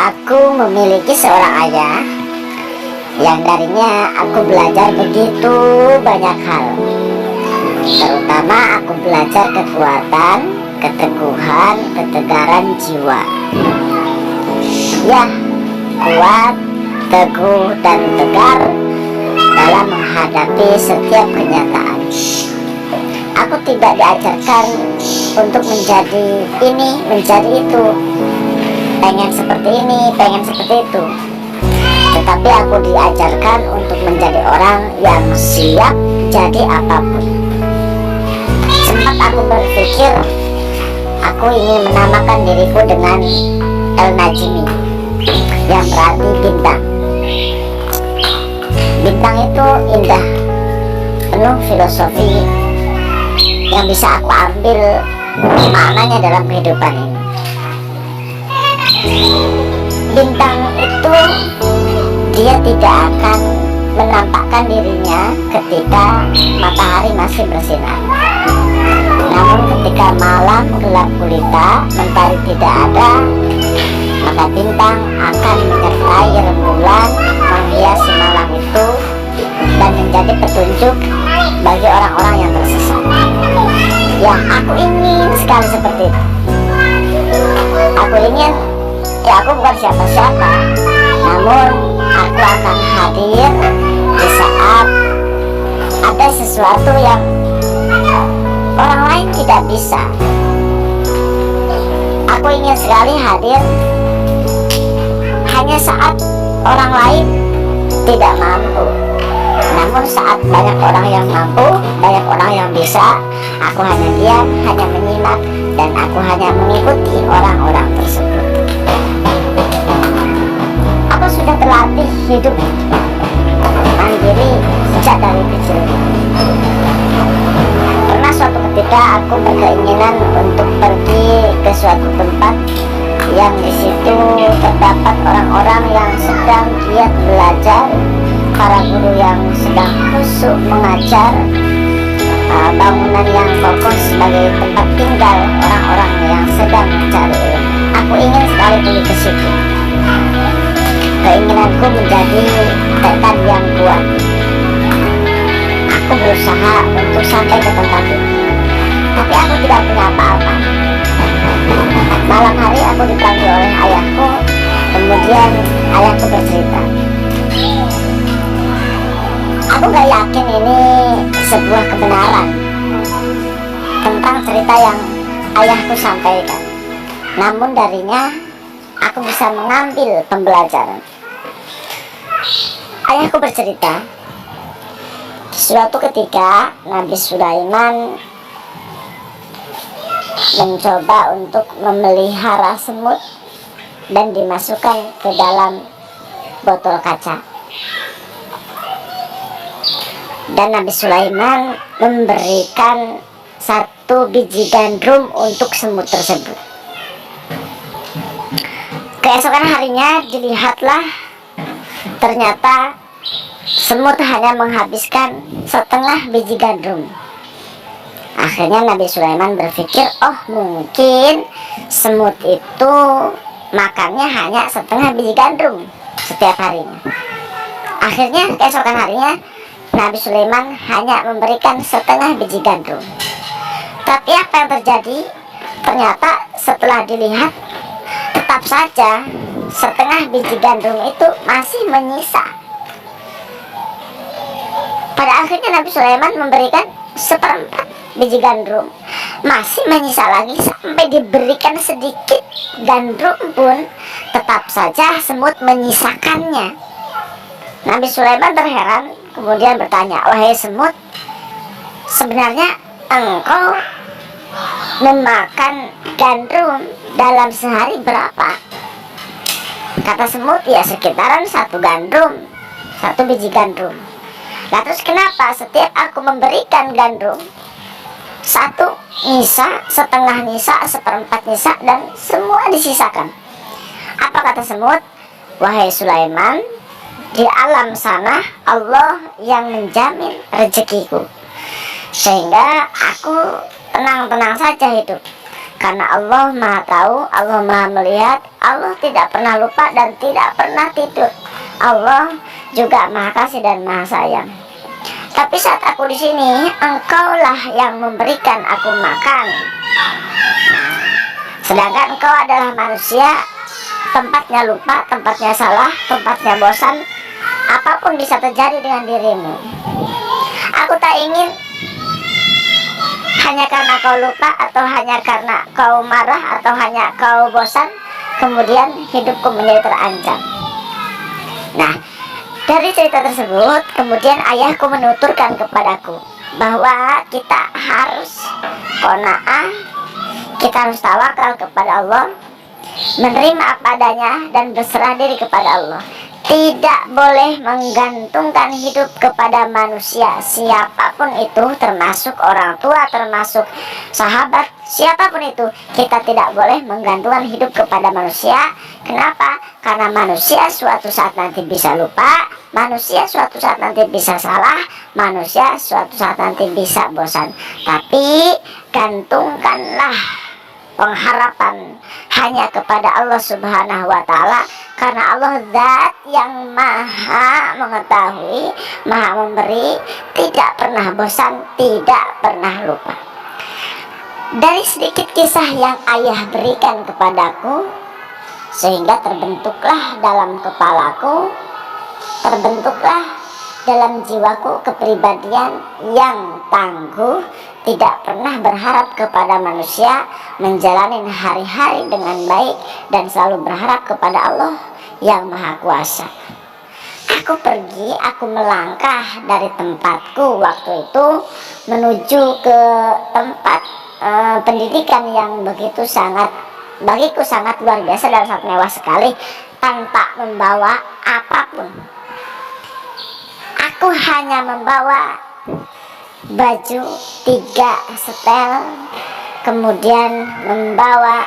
Aku memiliki seorang ayah yang darinya aku belajar begitu banyak hal. Terutama aku belajar kekuatan, keteguhan, ketegaran jiwa. Ya, kuat, teguh, dan tegar dalam menghadapi setiap kenyataan. Aku tidak diajarkan untuk menjadi ini, menjadi itu, pengen seperti ini, pengen seperti itu. Tetapi aku diajarkan untuk menjadi orang yang siap jadi apapun. Sempat aku berpikir aku ingin menamakan diriku dengan El Najmi, yang berarti bintang. Bintang itu indah, penuh filosofi yang bisa aku ambil maknanya dalam kehidupan ini. Bintang itu dia tidak akan menampakkan dirinya ketika matahari masih bersinar. Namun ketika malam gelap gulita, mentari tidak ada, maka bintang akan menyertai rembulan, menghiasi malam itu dan menjadi petunjuk bagi orang-orang yang tersesat. Ya, aku ingin sekali seperti itu. Aku ingin, ya aku bukan siapa-siapa, namun aku akan hadir di saat ada sesuatu yang orang lain tidak bisa. Aku ingin sekali hadir hanya saat orang lain tidak mampu. Namun saat banyak orang yang mampu, banyak orang yang bisa, aku hanya diam, hanya menyimak, dan aku hanya mengikuti orang-orang tersebut. Aku sudah terlatih hidup mandiri sejak dari kecil. Pernah suatu ketika aku berkeinginan untuk pergi ke suatu tempat yang di situ terdapat orang-orang yang sedang giat belajar, para guru yang sedang khusyuk mengajar, bangunan yang kokoh sebagai tempat tinggal orang-orang yang sedang mencari ilmu. Aku ingin sekali pergi ke situ. Keinginanku menjadi tekad yang kuat. Aku berusaha untuk sampai ke tempat itu, tapi aku tidak punya apa-apa. Malam hari aku dipanggil oleh ayahku. Kemudian ayahku bercerita. Aku gak yakin ini sebuah kebenaran tentang cerita yang ayahku sampaikan. Namun darinya aku bisa mengambil pembelajaran. Ayahku bercerita, suatu ketika Nabi Sulaiman mencoba untuk memelihara semut dan dimasukkan ke dalam botol kaca. Dan Nabi Sulaiman memberikan satu biji gandum untuk semut tersebut. Keesokan harinya dilihatlah, ternyata semut hanya menghabiskan setengah biji gandum. Akhirnya Nabi Sulaiman berpikir, oh mungkin semut itu makannya hanya setengah biji gandum setiap harinya. Akhirnya keesokan harinya Nabi Sulaiman hanya memberikan setengah biji gandum. Tapi apa yang terjadi? Ternyata setelah dilihat, tetap saja setengah biji gandum itu masih menyisa. Pada akhirnya Nabi Sulaiman memberikan seperempat biji gandum, masih menyisa lagi. Sampai diberikan sedikit gandum pun tetap saja semut menyisakannya. Nabi Sulaiman terheran, kemudian bertanya, wahai semut, sebenarnya engkau memakan gandum dalam sehari berapa? Kata semut, ya sekitaran satu gandum, satu biji gandum. Nah terus kenapa setiap aku memberikan gandum, satu nyisa, setengah nyisa, seperempat nyisa, dan semua disisakan? Apa kata semut? Wahai Sulaiman, di alam sana Allah yang menjamin rezekiku, sehingga aku tenang-tenang saja hidup. Karena Allah Maha tahu, Allah Maha melihat, Allah tidak pernah lupa dan tidak pernah tidur. Allah juga Maha kasih dan Maha sayang. Tapi saat aku di sini, engkaulah yang memberikan aku makan. Sedangkan engkau adalah manusia, tempatnya lupa, tempatnya salah, tempatnya bosan. Apapun bisa terjadi dengan dirimu. Aku tak ingin hanya karena kau lupa, atau hanya karena kau marah, atau hanya kau bosan, kemudian hidupku menjadi terancam. Nah, dari cerita tersebut, kemudian ayahku menuturkan kepadaku bahwa kita harus qanaah, kita harus tawakal kepada Allah, menerima apa adanya dan berserah diri kepada Allah. Tidak boleh menggantungkan hidup kepada manusia, siapapun itu, termasuk orang tua, termasuk sahabat, siapapun itu. Kita tidak boleh menggantungkan hidup kepada manusia. Kenapa? Karena manusia suatu saat nanti bisa lupa, manusia suatu saat nanti bisa salah, manusia suatu saat nanti bisa bosan. Tapi gantungkanlah pengharapan hanya kepada Allah Subhanahu wa Ta'ala, karena Allah zat yang maha mengetahui, maha memberi, tidak pernah bosan, tidak pernah lupa. Dari sedikit kisah yang ayah berikan kepadaku, sehingga terbentuklah dalam kepalaku, terbentuklah dalam jiwaku kepribadian yang tangguh, tidak pernah berharap kepada manusia, menjalani hari-hari dengan baik, dan selalu berharap kepada Allah yang Maha Kuasa. Aku pergi, aku melangkah dari tempatku waktu itu menuju ke tempat pendidikan yang begitu sangat, bagiku sangat luar biasa dan sangat mewah sekali, tanpa membawa apapun. Aku hanya membawa baju 3 setel, kemudian membawa